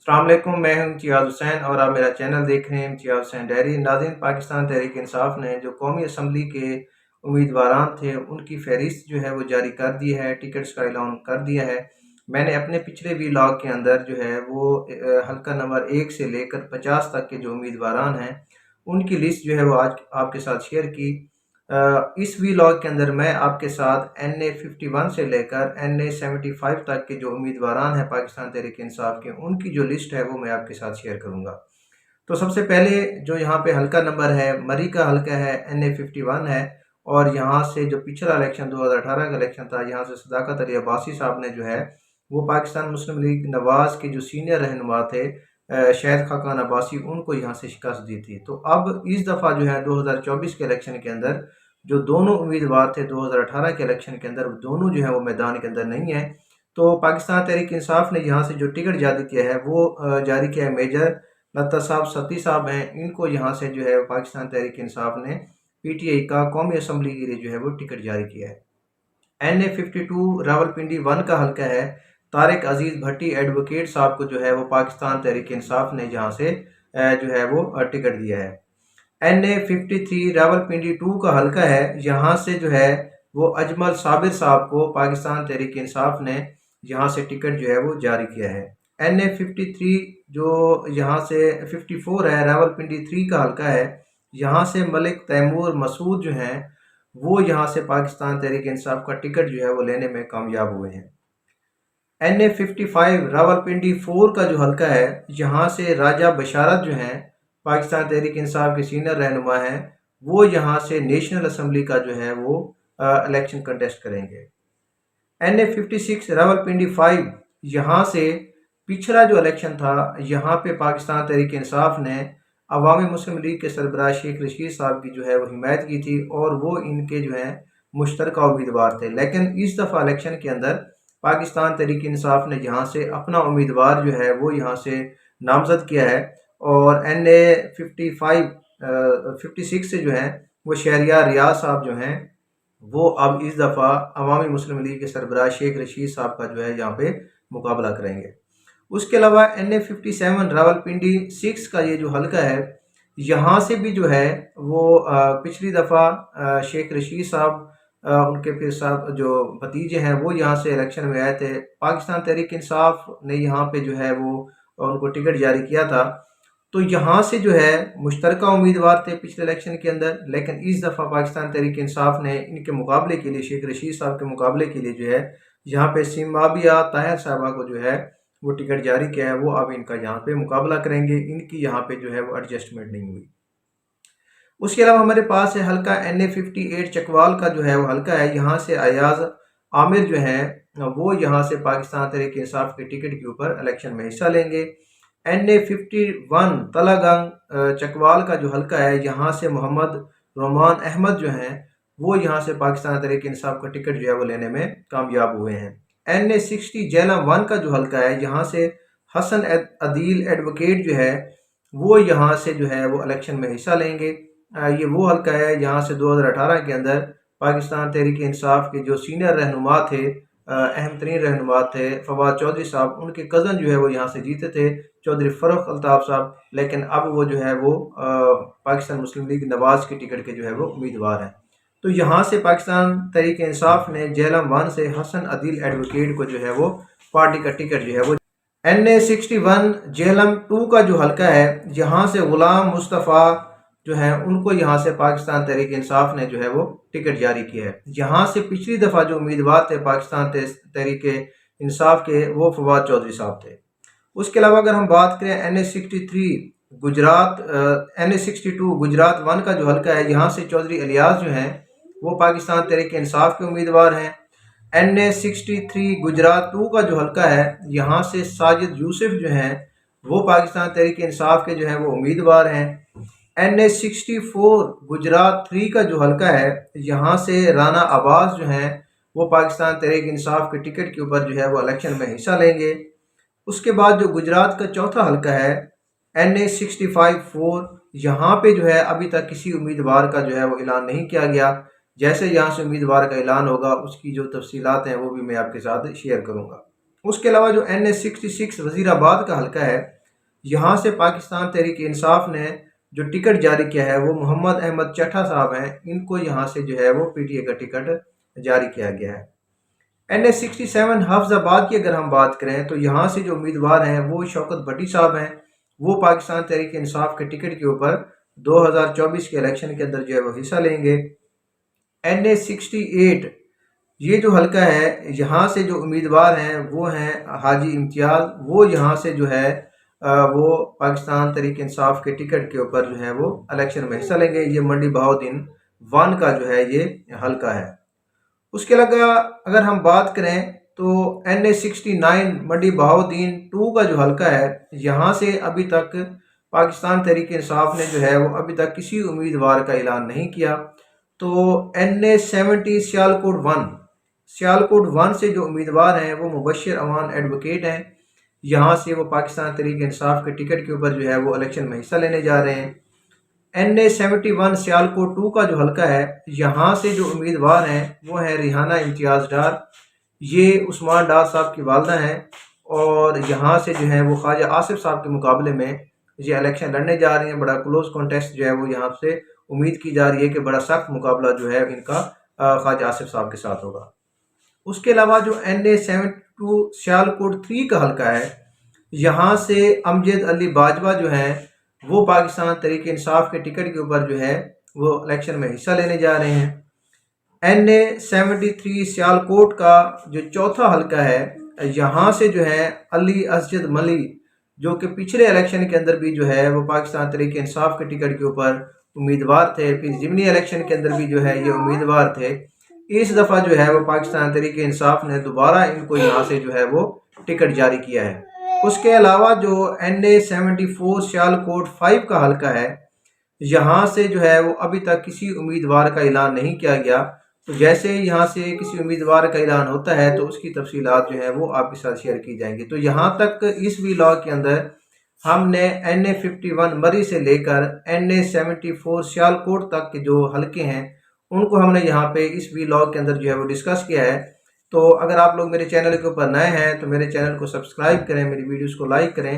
السلام علیکم، میں ہوں امتیاز حسین اور آپ میرا چینل دیکھ رہے ہیں امتیاز حسین ڈائری۔ ناظرین، پاکستان تحریک انصاف نے جو قومی اسمبلی کے امیدواران تھے ان کی فہرست جو ہے وہ جاری کر دی ہے، ٹکٹس کا اعلان کر دیا ہے۔ میں نے اپنے پچھلے ویلاگ کے اندر جو ہے وہ حلقہ نمبر 1 سے لے کر 50 تک کے جو امیدواران ہیں ان کی لسٹ جو ہے وہ آج آپ کے ساتھ شیئر کی۔ اس ویلاگ کے اندر میں آپ کے ساتھ NA51 سے لے کر NA75 تک کے جو امیدواران ہیں پاکستان تحریک انصاف کے ان کی جو لسٹ ہے وہ میں آپ کے ساتھ شیئر کروں گا۔ تو سب سے پہلے جو یہاں پہ حلقہ نمبر ہے مری کا حلقہ ہے NA51 ہے، اور یہاں سے جو پچھلا الیکشن 2018 کا الیکشن تھا یہاں سے صداقت علی عباسی صاحب نے جو ہے وہ پاکستان مسلم لیگ نواز کے جو سینئر رہنما تھے شہید خاقان عباسی ان کو یہاں سے شکست دی تھی۔ تو اب اس دفعہ جو ہے 2024 کے الیکشن کے اندر جو دونوں امیدوار تھے 2018 کے الیکشن کے اندر دونوں جو ہے وہ میدان کے اندر نہیں ہیں۔ تو پاکستان تحریک انصاف نے یہاں سے جو ٹکٹ جاری کیا ہے وہ جاری کیا ہے میجر لتا صاحب ستی صاحب ہیں، ان کو یہاں سے جو ہے پاکستان تحریک انصاف نے PTI کا قومی اسمبلی کے لیے جو ہے وہ ٹکٹ جاری کیا ہے۔ NA52 راولپنڈی 1 کا حلقہ ہے، طارق عزیز بھٹی ایڈوکیٹ صاحب کو جو ہے وہ پاکستان تحریک انصاف نے یہاں سے جو ہے وہ ٹکٹ دیا ہے۔ NA53 راولپنڈی 2 کا حلقہ ہے، یہاں سے جو ہے وہ اجمل صابر صاحب کو پاکستان تحریک انصاف نے یہاں سے ٹکٹ جو ہے وہ جاری کیا ہے۔ NA53 جو یہاں سے 54 ہے راولپنڈی 3 کا حلقہ ہے، یہاں سے ملک تیمور مسعود جو ہیں وہ یہاں سے پاکستان تحریک انصاف کا ٹکٹ جو ہے وہ لینے میں کامیاب ہوئے ہیں۔ NA55 راولپنڈی 4 کا جو حلقہ ہے، یہاں سے راجہ بشارت جو ہیں پاکستان تحریک انصاف کے سینئر رہنما ہیں، وہ یہاں سے نیشنل اسمبلی کا جو ہے وہ الیکشن کنٹیسٹ کریں گے۔ NA56 راولپنڈی 5، یہاں سے پچھلا جو الیکشن تھا یہاں پہ پاکستان تحریک انصاف نے عوامی مسلم لیگ کے سربراہ شیخ رشید صاحب کی جو ہے وہ حمایت کی تھی اور وہ ان کے جو ہیں مشترکہ امیدوار تھے، لیکن اس دفعہ الیکشن کے اندر پاکستان تحریک انصاف نے یہاں سے اپنا امیدوار جو ہے وہ یہاں سے نامزد کیا ہے، اور NA56 سے جو ہیں وہ شہریار ریاض صاحب جو ہیں وہ اب اس دفعہ عوامی مسلم لیگ کے سربراہ شیخ رشید صاحب کا جو ہے یہاں پہ مقابلہ کریں گے۔ اس کے علاوہ NA57 راولپنڈی 6 کا یہ جو حلقہ ہے، یہاں سے بھی جو ہے وہ پچھلی دفعہ شیخ رشید صاحب ان کے پھر صاحب جو بھتیجے ہیں وہ یہاں سے الیکشن میں آئے تھے، پاکستان تحریک انصاف نے یہاں پہ جو ہے وہ ان کو ٹکٹ جاری کیا تھا۔ تو یہاں سے جو ہے مشترکہ امیدوار تھے پچھلے الیکشن کے اندر، لیکن اس دفعہ پاکستان تحریک انصاف نے ان کے مقابلے کے لیے شیخ رشید صاحب کے مقابلے کے لیے جو ہے یہاں پہ سیمابیہ طاہر صاحبہ کو جو ہے وہ ٹکٹ جاری کیا ہے، وہ اب ان کا یہاں پہ مقابلہ کریں گے، ان کی یہاں پہ جو ہے وہ ایڈجسٹمنٹ نہیں ہوئی۔ اس کے علاوہ ہمارے پاس ہے حلقہ NA58 چکوال کا جو ہے وہ حلقہ ہے، یہاں سے ایاز عامر جو ہیں وہ یہاں سے پاکستان تحریک انصاف کے ٹکٹ کے اوپر الیکشن میں حصہ لیں گے۔ NA51 تلہ گنگ چکوال کا جو حلقہ ہے، یہاں سے محمد رومان احمد جو ہیں وہ یہاں سے پاکستان تحریک انصاف کا ٹکٹ جو ہے وہ لینے میں کامیاب ہوئے ہیں۔ NA60 جہلم 1 کا جو حلقہ ہے، یہاں سے حسن عدیل ایڈوکیٹ جو ہے وہ یہاں سے جو ہے وہ الیکشن میں حصہ لیں گے۔ یہ وہ حلقہ ہے یہاں سے 2018 کے اندر پاکستان تحریک انصاف کے جو سینئر رہنما تھے، اہم ترین رہنما تھے فواد چودھری صاحب، ان کے کزن جو ہے وہ یہاں سے جیتے تھے چودھری فروخ الطاف صاحب، لیکن اب وہ جو ہے وہ پاکستان مسلم لیگ نواز کے ٹکٹ کے جو ہے وہ امیدوار ہیں۔ تو یہاں سے پاکستان تحریک انصاف نے جہلم 1 سے حسن عدیل ایڈوکیٹ کو جو ہے وہ پارٹی کا ٹکٹ جو ہے وہ NA61 جہلم 2 کا جو حلقہ ہے، یہاں سے غلام مصطفیٰ جو ہیں ان کو یہاں سے پاکستان تحریک انصاف نے جو ہے وہ ٹکٹ جاری کیا ہے۔ یہاں سے پچھلی دفعہ جو امیدوار تھے پاکستان تحریک انصاف کے وہ فواد چودھری صاحب تھے۔ اس کے علاوہ اگر ہم بات کریں NA62 گجرات 1 کا جو حلقہ ہے، یہاں سے چودھری الیاس جو ہیں وہ پاکستان تحریک انصاف کے امیدوار ہیں۔ NA63 گجرات 2 کا جو حلقہ ہے، یہاں سے ساجد یوسف جو ہیں وہ پاکستان تحریک انصاف کے جو ہیں وہ امیدوار ہیں۔ NA64 گجرات 3 کا جو حلقہ ہے، یہاں سے رانا عباس جو ہیں وہ پاکستان تحریک انصاف کے ٹکٹ کے اوپر جو ہے وہ الیکشن میں حصہ لیں گے۔ اس کے بعد جو گجرات کا چوتھا حلقہ ہے NA65-4، یہاں پہ جو ہے ابھی تک کسی امیدوار کا جو ہے وہ اعلان نہیں کیا گیا، جیسے یہاں سے امیدوار کا اعلان ہوگا اس کی جو تفصیلات ہیں وہ بھی میں آپ کے ساتھ شیئر کروں گا۔ اس کے علاوہ جو NA66 وزیر آباد کا حلقہ ہے، یہاں سے پاکستان تحریک انصاف نے جو ٹکٹ جاری کیا ہے وہ محمد احمد چٹھا صاحب ہیں، ان کو یہاں سے جو ہے وہ پی ٹی اے کا ٹکٹ جاری کیا گیا ہے۔ NA-67 حفظ آباد کی اگر ہم بات کریں تو یہاں سے جو امیدوار ہیں وہ شوکت بھٹی صاحب ہیں، وہ پاکستان تحریک انصاف کے ٹکٹ کے اوپر 2024 کے الیکشن کے اندر جو ہے وہ حصہ لیں گے۔ NA-68 یہ جو حلقہ ہے یہاں سے جو امیدوار ہیں وہ ہیں حاجی امتیاز، وہ یہاں سے جو ہے وہ پاکستان تحریک انصاف کے ٹکٹ کے اوپر جو ہے وہ الیکشن میں حصہ لیں گے۔ یہ منڈی بہاؤدین 1 کا جو ہے یہ حلقہ ہے۔ اس کے علاوہ اگر ہم بات کریں تو NA-69 منڈی بہاؤدین 2 کا جو حلقہ ہے یہاں سے ابھی تک پاکستان تحریک انصاف نے جو ہے وہ ابھی تک کسی امیدوار کا اعلان نہیں کیا۔ تو NA-70 سیالکوٹ 1 سے جو امیدوار ہیں وہ مبشر امان ایڈوکیٹ ہیں، یہاں سے وہ پاکستان تحریک انصاف کے ٹکٹ کے اوپر جو ہے وہ الیکشن میں حصہ لینے جا رہے ہیں۔ NA-71 سیالکوٹ 2 کا جو حلقہ ہے یہاں سے جو امیدوار ہیں وہ ہیں ریحانہ امتیاز ڈار، یہ عثمان ڈار صاحب کی والدہ ہیں، اور یہاں سے جو ہے وہ خواجہ آصف صاحب کے مقابلے میں یہ الیکشن لڑنے جا رہے ہیں۔ بڑا کلوز کانٹیسٹ جو ہے وہ یہاں سے امید کی جا رہی ہے کہ بڑا سخت مقابلہ جو ہے ان کا خواجہ آصف صاحب کے ساتھ ہوگا۔ اس کے علاوہ جو NA-72 سیالکوٹ 3 کا حلقہ ہے یہاں سے امجد علی باجوہ جو ہیں وہ پاکستان تحریک انصاف کے ٹکٹ کے اوپر جو ہے وہ الیکشن میں حصہ لینے جا رہے ہیں۔ NA-73 سیالکوٹ کا جو چوتھا حلقہ ہے یہاں سے جو ہے علی اسجد ملی، جو کہ پچھلے الیکشن کے اندر بھی جو ہے وہ پاکستان تحریک انصاف کے ٹکٹ کے اوپر امیدوار تھے، پھر ضمنی الیکشن کے اندر بھی جو ہے یہ امیدوار تھے۔ اس دفعہ جو ہے وہ پاکستان تحریک انصاف نے دوبارہ ان کو یہاں سے جو ہے وہ ٹکٹ جاری کیا ہے۔ اس کے علاوہ جو NA-74 سیالکوٹ 5 کا حلقہ ہے یہاں سے جو ہے وہ ابھی تک کسی امیدوار کا اعلان نہیں کیا گیا، تو جیسے یہاں سے کسی امیدوار کا اعلان ہوتا ہے تو اس کی تفصیلات جو ہے وہ آپ کے ساتھ شیئر کی جائیں گی۔ تو یہاں تک اس ویلاگ کے اندر ہم نے NA-51 مری سے لے کر NA-74 سیالکوٹ تک کے جو حلقے ہیں ان کو ہم نے یہاں پہ اس ویلاگ کے اندر جو ہے وہ ڈسکس کیا ہے۔ تو اگر آپ لوگ میرے چینل کے اوپر نئے ہیں تو میرے چینل کو سبسکرائب کریں، میری ویڈیوز کو لائک کریں۔